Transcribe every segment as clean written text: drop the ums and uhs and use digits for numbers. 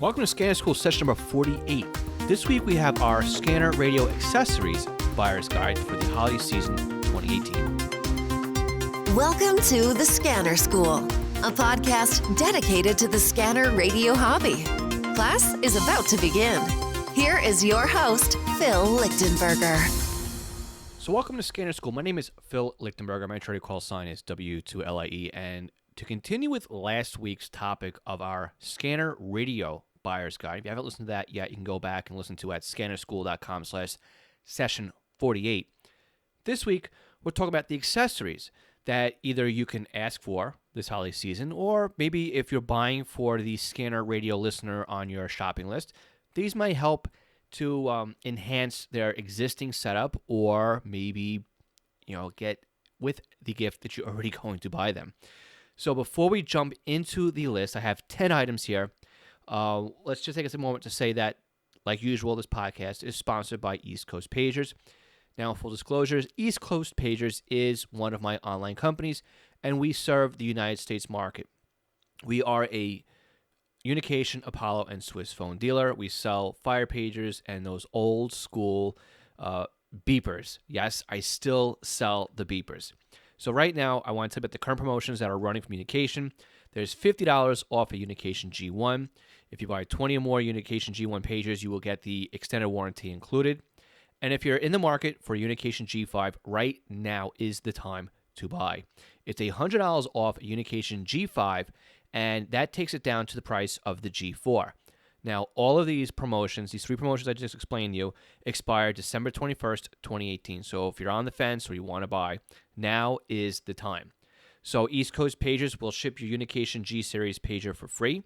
Welcome to Scanner School session number 48. This week we have our Scanner Radio Accessories Buyer's Guide for the holiday season 2018. Welcome to the Scanner School, a podcast dedicated to the scanner radio hobby. Class is about to begin. Here is your host, Phil Lichtenberger. So welcome to Scanner School. My name is Phil Lichtenberger. My trading call sign is W2LIE. And to continue with last week's topic of our Scanner Radio Buyer's Guide, if you haven't listened to that yet, you can go back and listen to it at scannerschool.com/session 48. This week, we're talking about the accessories that either you can ask for this holiday season, or maybe if you're buying for the Scanner Radio listener on your shopping list, these might help to enhance their existing setup, or maybe, get with the gift that you're already going to buy them. So before we jump into the list, I have 10 items here. Let's just take us a moment to say that, like usual, this podcast is sponsored by East Coast Pagers. Now, full disclosures, East Coast Pagers is one of my online companies, and we serve the United States market. We are a Unication, Apollo, and Swiss phone dealer. We sell fire pagers and those old school beepers. Yes, I still sell the beepers. So right now, I want to tell you about the current promotions that are running from Unication. There's $50 off a Unication G1. If you buy 20 or more Unication G1 pagers, you will get the extended warranty included. And if you're in the market for Unication G5, right now is the time to buy. It's $100 off a Unication G5, and that takes it down to the price of the G4. Now, all of these promotions, these three promotions I just explained to you, expire December 21st, 2018. So if you're on the fence or you want to buy, now is the time. So East Coast Pagers will ship your Unication G-Series pager for free.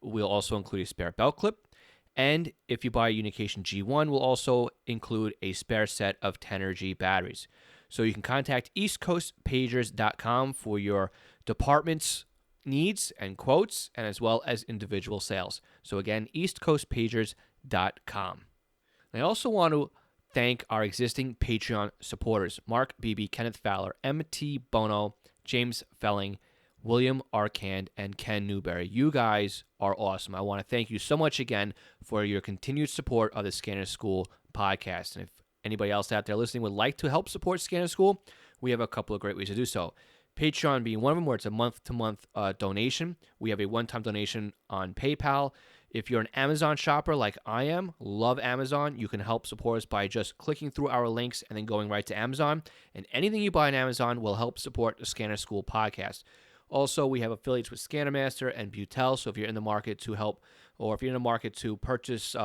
We'll also include a spare belt clip. And if you buy a Unication G1, we'll also include a spare set of 10-G batteries. So you can contact eastcoastpagers.com for your department's needs and quotes, and as well as individual sales. So again, eastcoastpagers.com. I also want to thank our existing Patreon supporters: Mark Beebe, Kenneth Fowler, M.T. Bono, James Felling, William Arcand, and Ken Newberry. You guys are awesome. I want to thank you so much again for your continued support of the Scanner School podcast. And if anybody else out there listening would like to help support Scanner School, we have a couple of great ways to do so. Patreon being one of them, where it's a month-to-month donation. We have a one-time donation on PayPal. If you're an Amazon shopper like I am, love Amazon, you can help support us by just clicking through our links and then going right to Amazon. And anything you buy on Amazon will help support the Scanner School podcast. Also, we have affiliates with ScannerMaster and Butel, so if you're in the market to help, or if you're in the market to purchase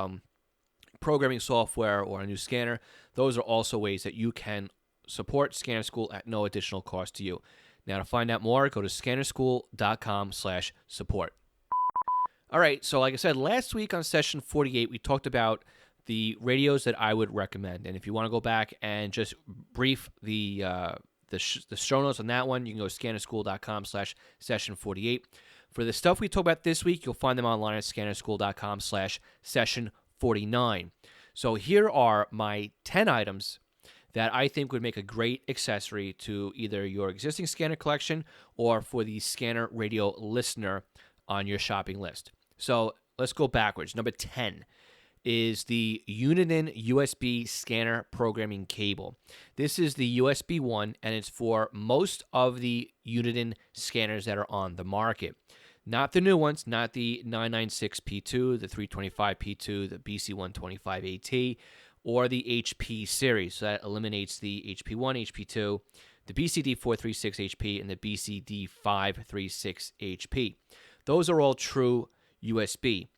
programming software or a new scanner, those are also ways that you can support Scanner School at no additional cost to you. Now, to find out more, go to scannerschool.com/support. All right, so like I said, last week on session 48, we talked about the radios that I would recommend. And if you want to go back and just brief the show notes on that one, you can go to scannerschool.com/session 48. For the stuff we talk about this week, you'll find them online at scannerschool.com/session 49. So here are my 10 items that I think would make a great accessory to either your existing scanner collection or for the Scanner Radio listener on your shopping list. So let's go backwards. Number 10 is the Uniden USB scanner programming cable. This is the USB 1, and it's for most of the Uniden scanners that are on the market. Not the new ones, not the 996P2, the 325P2, the BC125AT, or the HP series. So that eliminates the HP1, HP2, the BCD436HP, and the BCD536HP. Those are all true USB.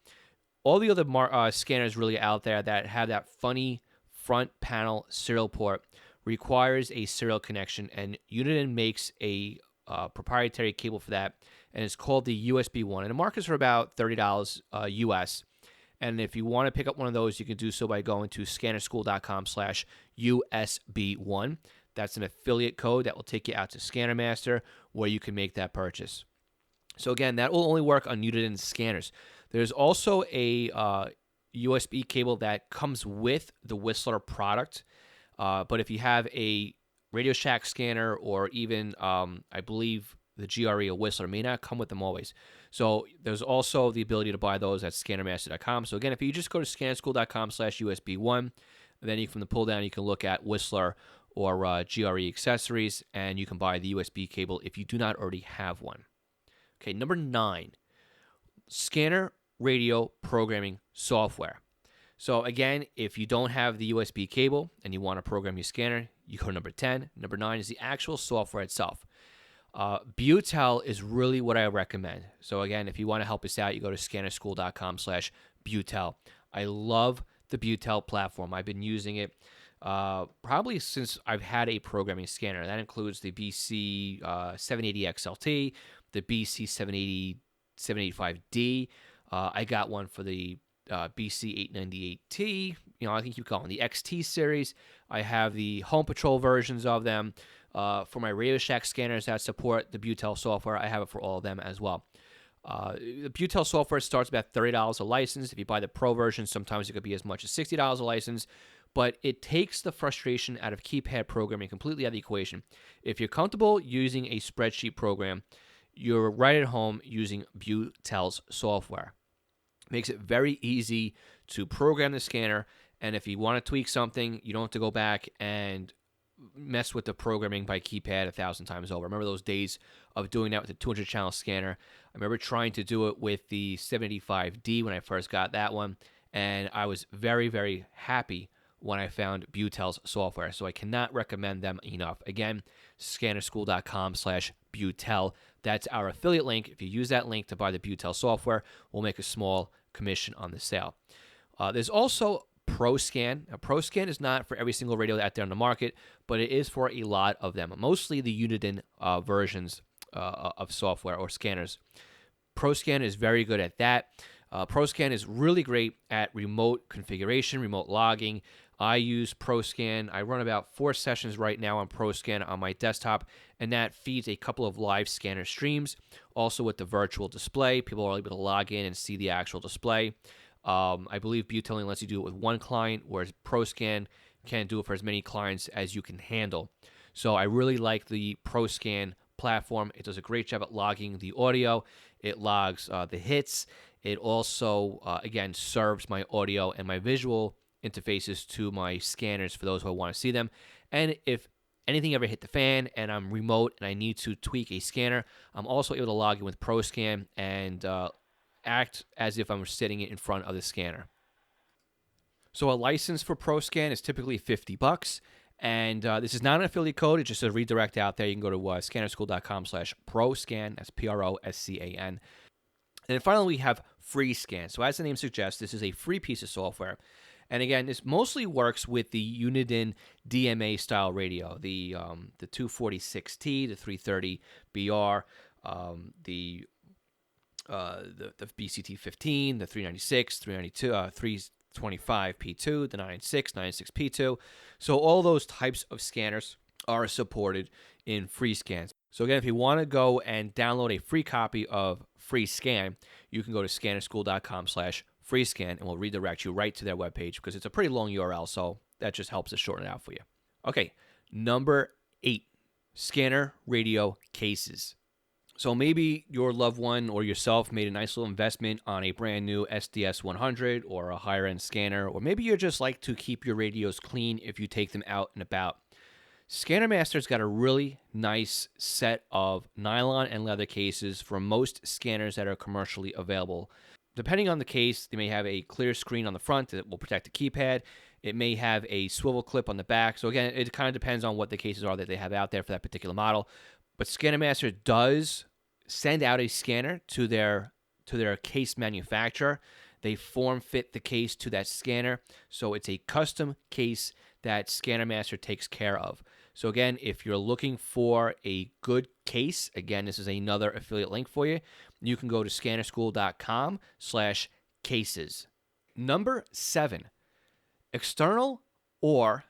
All the other scanners really out there that have that funny front panel serial port requires a serial connection, and Uniden makes a proprietary cable for that, and it's called the USB 1. And the markets are about $30 US. And if you want to pick up one of those, you can do so by going to scannerschool.com/USB1. That's an affiliate code that will take you out to ScannerMaster, where you can make that purchase. So again, that will only work on Uniden scanners. There's also a USB cable that comes with the Whistler product. But if you have a Radio Shack scanner, or even, I believe, the GRE or Whistler, may not come with them always. So there's also the ability to buy those at scannermaster.com. So again, if you just go to scannerschool.com/USB1, then from the pull down, you can look at Whistler or GRE accessories, and you can buy the USB cable if you do not already have one. Okay, number 9, scanner radio programming software. So again, if you don't have the USB cable and you want to program your scanner, you go to number 10. Number 9 is the actual software itself. Butel is really what I recommend. So again, if you want to help us out, you go to scannerschool.com/Butel. I love the Butel platform. I've been using it probably since I've had a programming scanner. That includes the BC 780 XLT, the BC 785D. I got one for the BC 898T. I can keep going. The XT series. I have the Home Patrol versions of them. For my Radio Shack scanners that support the Butel software, I have it for all of them as well. The Butel software starts about $30 a license. If you buy the Pro version, sometimes it could be as much as $60 a license. But it takes the frustration out of keypad programming completely out of the equation. If you're comfortable using a spreadsheet program, you're right at home using Butel's software. It makes it very easy to program the scanner, and if you want to tweak something, you don't have to go back and mess with the programming by keypad 1,000 times over. I remember those days of doing that with the 200-channel scanner. I remember trying to do it with the 785D when I first got that one, and I was very, very happy when I found Butel's software. So I cannot recommend them enough. Again, scannerschool.com/Butel. That's our affiliate link. If you use that link to buy the Butel software, we'll make a small commission on the sale. There's also ProScan. Now, ProScan is not for every single radio out there on the market, but it is for a lot of them, mostly the Uniden versions of software or scanners. ProScan is very good at that. ProScan is really great at remote configuration, remote logging. I use ProScan. I run about 4 sessions right now on ProScan on my desktop, and that feeds a couple of live scanner streams. Also with the virtual display, people are able to log in and see the actual display. I believe Butel only lets you do it with one client, whereas ProScan can do it for as many clients as you can handle. So I really like the ProScan platform. It does a great job at logging the audio. It logs the hits. It also, again, serves my audio and my visual interfaces to my scanners for those who want to see them. And if anything ever hit the fan and I'm remote and I need to tweak a scanner, I'm also able to log in with ProScan and act as if I'm sitting in front of the scanner. So a license for ProScan is typically $50. And this is not an affiliate code. It's just a redirect out there. You can go to scannerschool.com/ProScan. That's PROSCAN. And then finally, we have FreeScan. So as the name suggests, this is a free piece of software. And again, this mostly works with the Uniden DMA style radio, the 246T, the 330BR, the BCT15, the 396, 392, 325P2, the 996, 996P2. So all those types of scanners are supported in FreeScan. So again, if you want to go and download a free copy of FreeScan, you can go to scannerschool.com/FreeScan, and we'll redirect you right to their webpage because it's a pretty long URL, so that just helps us shorten it out for you. Okay, number 8, scanner radio cases. So maybe your loved one or yourself made a nice little investment on a brand new SDS 100 or a higher end scanner, or maybe you just like to keep your radios clean if you take them out and about. Scanner Master's got a really nice set of nylon and leather cases for most scanners that are commercially available. Depending on the case, they may have a clear screen on the front that will protect the keypad. It may have a swivel clip on the back. So again, it kind of depends on what the cases are that they have out there for that particular model. But Scanner Master does send out a scanner to their case manufacturer. They form fit the case to that scanner. So it's a custom case that Scanner Master takes care of. So again, if you're looking for a good case, again, this is another affiliate link for you. You can go to scannerschool.com/cases. Number 7, external or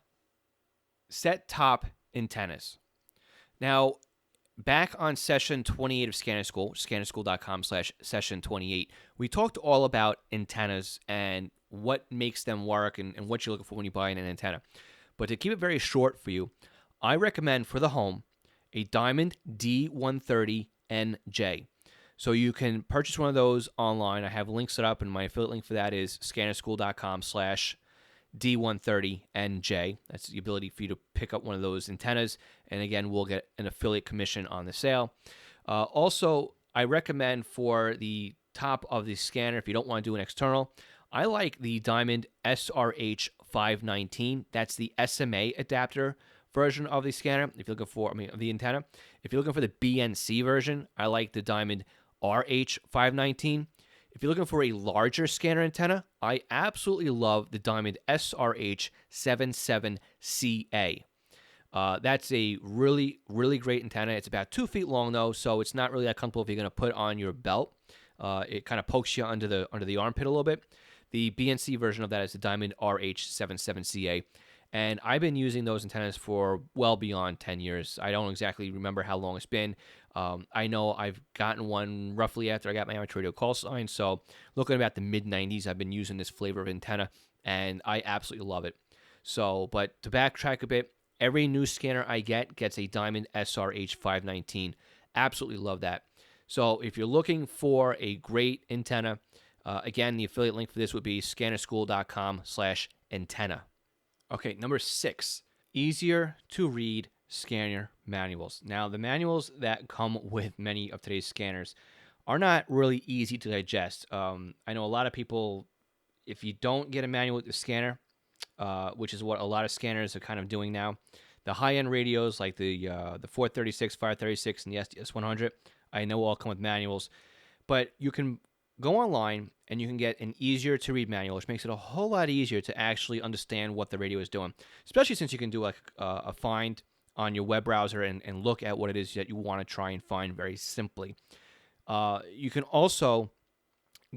set-top antennas. Now, back on session 28 of Scanner School, scannerschool.com/session 28, we talked all about antennas and what makes them work and what you're looking for when you buy an antenna. But to keep it very short for you, I recommend for the home a Diamond D130NJ. So you can purchase one of those online. I have links set up, and my affiliate link for that is scannerschool.com/D130NJ. That's the ability for you to pick up one of those antennas. And again, we'll get an affiliate commission on the sale. Also, I recommend for the top of the scanner, if you don't want to do an external, I like the Diamond SRH 519. That's the SMA adapter version of the scanner. If you're looking for, the antenna. If you're looking for the BNC version, I like the Diamond RH 519. If you're looking for a larger scanner antenna, I absolutely love the Diamond SRH 77CA. That's a really, really great antenna. It's about 2 feet long, though, so it's not really that comfortable if you're going to put on your belt. It kind of pokes you under the armpit a little bit. The BNC version of that is the Diamond RH77CA. And I've been using those antennas for well beyond 10 years. I don't exactly remember how long it's been. I know I've gotten one roughly after I got my amateur radio call sign. So looking about the mid-90s, I've been using this flavor of antenna, and I absolutely love it. So, but to backtrack a bit, every new scanner I get gets a Diamond SRH 519. Absolutely love that. So if you're looking for a great antenna, again, the affiliate link for this would be scannerschool.com/antenna. Okay, number 6, easier to read scanner manuals. Now, the manuals that come with many of today's scanners are not really easy to digest. I know a lot of people, if you don't get a manual with the scanner, which is what a lot of scanners are kind of doing now, the high-end radios like the 436, 536, and the SDS100, I know all come with manuals, but you can go online and you can get an easier to read manual, which makes it a whole lot easier to actually understand what the radio is doing, especially since you can do like a find on your web browser and look at what it is that you want to try and find very simply. You can also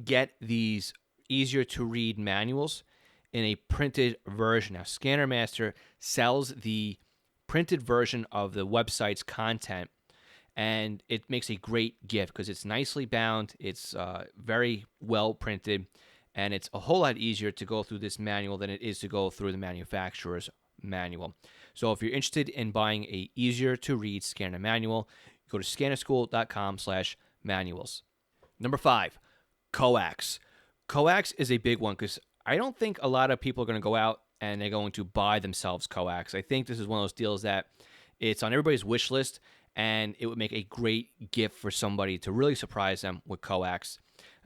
get these easier to read manuals in a printed version. Now, Scanner Master sells the printed version of the website's content, and it makes a great gift because it's nicely bound, it's very well printed, and it's a whole lot easier to go through this manual than it is to go through the manufacturer's manual. So if you're interested in buying a easier to read scanner manual, go to scannerschool.com/manuals. Number 5, coax. Coax is a big one because I don't think a lot of people are going to go out and they're going to buy themselves coax. I think this is one of those deals that it's on everybody's wish list, and it would make a great gift for somebody to really surprise them with coax.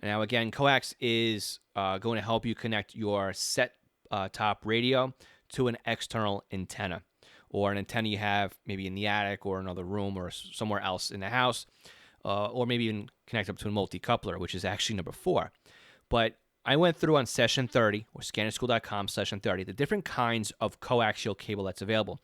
Now, again, coax is going to help you connect your set-top radio to an external antenna, or an antenna you have maybe in the attic or another room or somewhere else in the house, or maybe even connect up to a multi-coupler, which is actually number 4. But I went through on session 30, or scannerschool.com session 30, the different kinds of coaxial cable that's available.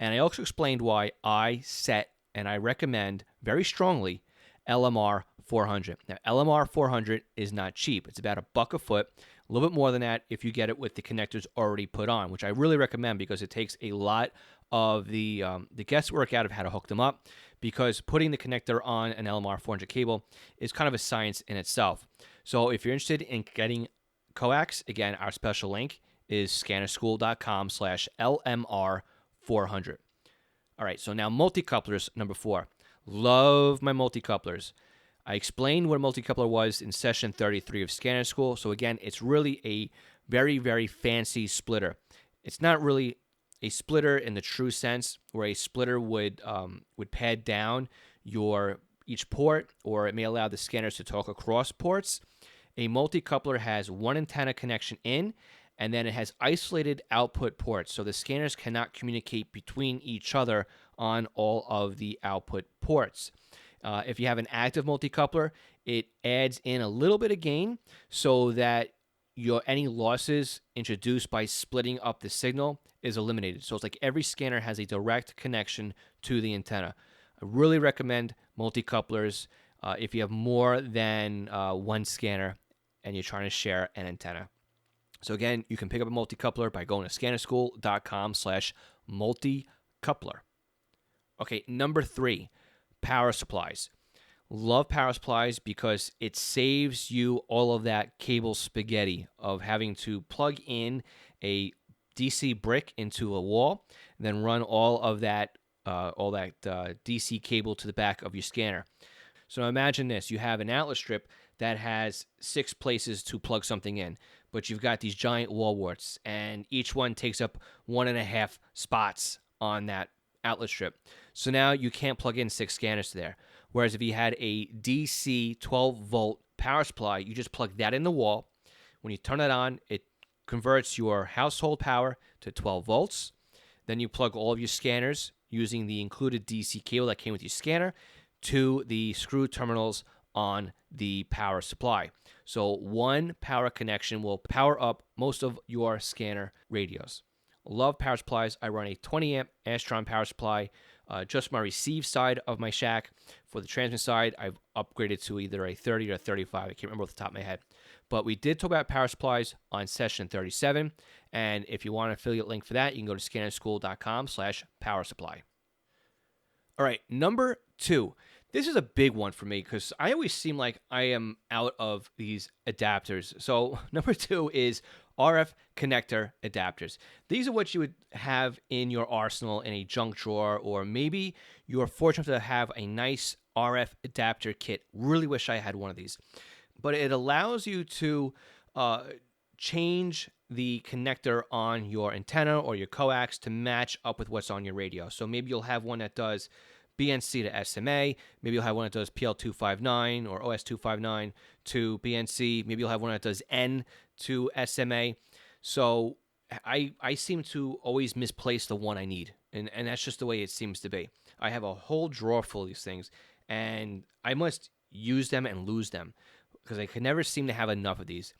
And I also explained why I set and I recommend very strongly LMR 400. Now, LMR 400 is not cheap. It's about $1 a foot, a little bit more than that if you get it with the connectors already put on, which I really recommend because it takes a lot of the guesswork out of how to hook them up, because putting the connector on an LMR 400 cable is kind of a science in itself. So if you're interested in getting coax, again, our special link is scannerschool.com/LMR 400. All right, so now multi-couplers, number 4. Love my multi-couplers. I explained what a multi-coupler was in session 33 of Scanner School. So again, it's really a very, very fancy splitter. It's not really a splitter in the true sense, where a splitter would pad down each port, or it may allow the scanners to talk across ports. A multi-coupler has one antenna connection in, and then it has isolated output ports, so the scanners cannot communicate between each other on all of the output ports. If you have an active multi-coupler, it adds in a little bit of gain so that any losses introduced by splitting up the signal is eliminated. So it's like every scanner has a direct connection to the antenna. I really recommend multi-couplers if you have more than one scanner and you're trying to share an antenna. So again, you can pick up a multi-coupler by going to scannerschool.com/multi-coupler. Okay, number 3, power supplies. Love power supplies because it saves you all of that cable spaghetti of having to plug in a DC brick into a wall, and then run all that DC cable to the back of your scanner. So imagine this. You have an outlet strip that has 6 places to plug something in, but you've got these giant wall warts, and each one takes up 1.5 spots on that outlet strip. So now you can't plug in 6 scanners to there. Whereas if you had a DC 12-volt power supply, you just plug that in the wall. When you turn it on, it converts your household power to 12 volts. Then you plug all of your scanners using the included DC cable that came with your scanner to the screw terminals on the power supply. So one power connection will power up most of your scanner radios. Love power supplies. I run a 20 amp Astron power supply, just my receive side of my shack. For the transmit side, I've upgraded to either a 30 or a 35. I can't remember off the top of my head. But we did talk about power supplies on session 37. And if you want an affiliate link for that, you can go to scannerschool.com/power supply. All right, number 2. This is a big one for me because I always seem like I am out of these adapters. So number 2 is RF connector adapters. These are what you would have in your arsenal in a junk drawer, or maybe you're fortunate to have a nice RF adapter kit. Really wish I had one of these. But it allows you to change the connector on your antenna or your coax to match up with what's on your radio. So maybe you'll have one that does BNC to SMA. Maybe you'll have one that does PL259 or OS259 to BNC. Maybe you'll have one that does N to SMA. So I seem to always misplace the one I need. And that's just the way it seems to be. I have a whole drawer full of these things, and I must use them and lose them because I can never seem to have enough of these.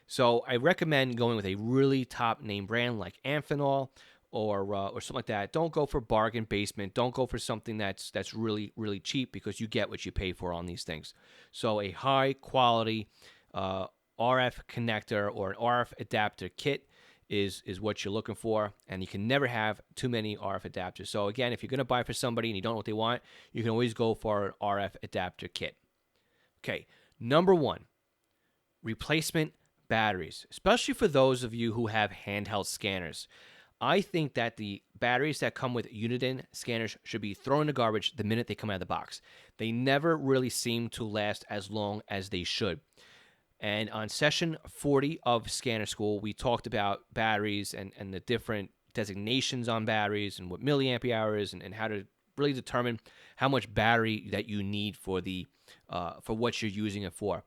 So I recommend going with a really top name brand like Amphenol or something like that. Don't go for bargain basement. Don't go for something that's really, really cheap, because you get what you pay for on these things. So a high quality RF connector or an RF adapter kit is what you're looking for, and you can never have too many RF adapters. So again, if you're going to buy for somebody and you don't know what they want, you can always go for an RF adapter kit. Okay, number 1, replacement batteries, especially for those of you who have handheld scanners. I think that the batteries that come with Uniden scanners should be thrown in the garbage the minute they come out of the box. They never really seem to last as long as they should. And on session 40 of Scanner School, we talked about batteries and the different designations on batteries and what milliampere hour is, and how to really determine how much battery that you need for what you're using it for.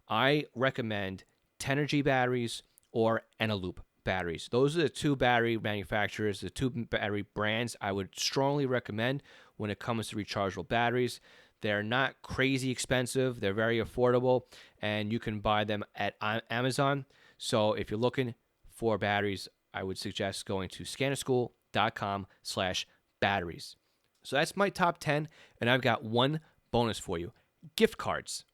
I recommend Tenergy batteries or Eneloop batteries. Those are the 2 battery manufacturers, the 2 battery brands I would strongly recommend when it comes to rechargeable batteries. They're not crazy expensive. They're very affordable, and you can buy them at Amazon. So if you're looking for batteries, I would suggest going to scannerschool.com/batteries. So that's my top 10, and I've got one bonus for you: gift cards.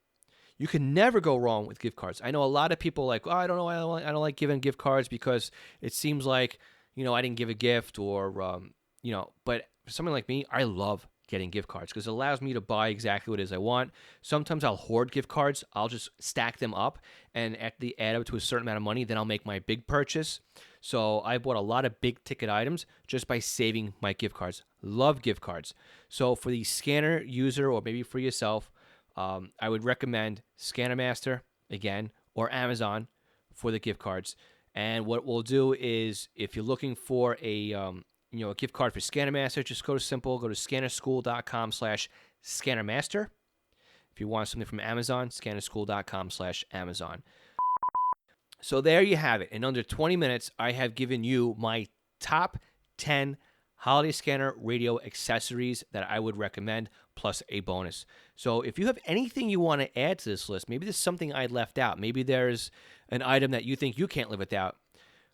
You can never go wrong with gift cards. I know a lot of people like, oh, I don't know, I don't like giving gift cards because it seems like, I didn't give a gift, or, but for someone like me, I love getting gift cards because it allows me to buy exactly what it is I want. Sometimes I'll hoard gift cards. I'll just stack them up, and at the add up to a certain amount of money, then I'll make my big purchase. So I bought a lot of big ticket items just by saving my gift cards. Love gift cards. So for the scanner user, or maybe for yourself, I would recommend ScannerMaster again, or Amazon for the gift cards. And what we'll do is, if you're looking for a gift card for ScannerMaster, just go to scannerschool.com/ScannerMaster. If you want something from Amazon, scannerschool.com/Amazon. So there you have it. In under 20 minutes, I have given you my top 10 holiday scanner radio accessories that I would recommend, plus a bonus. So if you have anything you want to add to this list, maybe there's something I left out, maybe there's an item that you think you can't live without,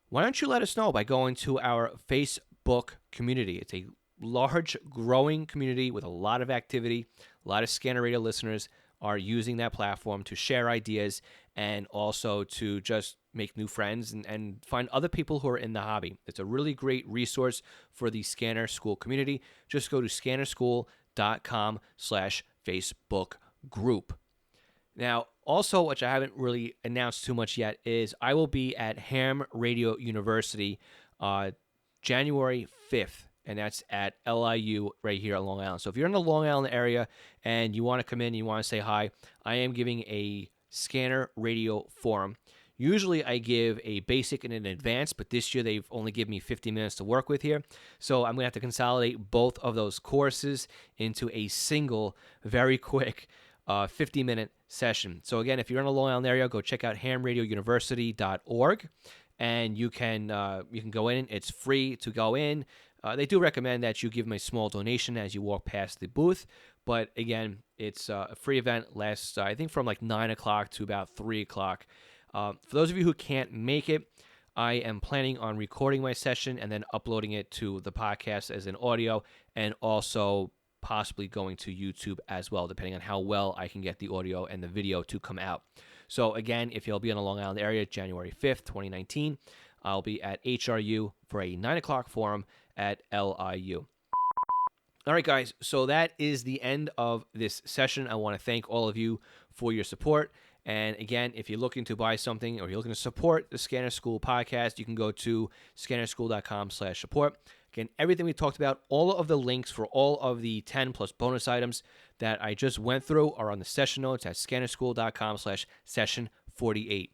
why don't you let us know by going to our Facebook community? It's a large, growing community with a lot of activity. A lot of Scanner Radio listeners are using that platform to share ideas and also to just make new friends and find other people who are in the hobby. It's a really great resource for the Scanner School community. Just go to scannerschool.com/Facebook group. Now, also, which I haven't really announced too much yet, is I will be at Ham Radio University January 5th. and that's at LIU right here on Long Island. So if you're in the Long Island area and you want to come in and you want to say hi, I am giving a Scanner Radio Forum. Usually I give a basic and an advanced, but this year they've only given me 50 minutes to work with here. So I'm going to have to consolidate both of those courses into a single, very quick 50-minute session. So again, if you're in the Long Island area, go check out hamradiouniversity.org, and you can go in. It's free to go in. They do recommend that you give them a small donation as you walk past the booth. But again, it's a free event. Lasts, I think, from like 9 o'clock to about 3 o'clock. For those of you who can't make it, I am planning on recording my session and then uploading it to the podcast as an audio, and also possibly going to YouTube as well, depending on how well I can get the audio and the video to come out. So again, if you'll be in the Long Island area, January 5th, 2019, I'll be at HRU for a 9 o'clock forum at LIU. All right, guys, so that is the end of this session. I want to thank all of you for your support. And again, if you're looking to buy something or you're looking to support the Scanner School podcast, you can go to scannerschool.com/support. Again, everything we talked about, all of the links for all of the 10 plus bonus items that I just went through are on the session notes at scannerschool.com/session48.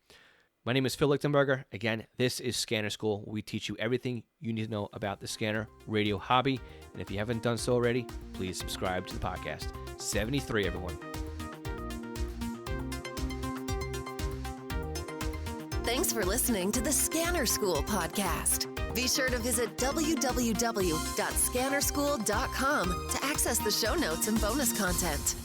My name is Phil Lichtenberger. Again, this is Scanner School. We teach you everything you need to know about the scanner radio hobby. And if you haven't done so already, please subscribe to the podcast. 73, everyone. Thanks for listening to the Scanner School podcast. Be sure to visit www.scannerschool.com to access the show notes and bonus content.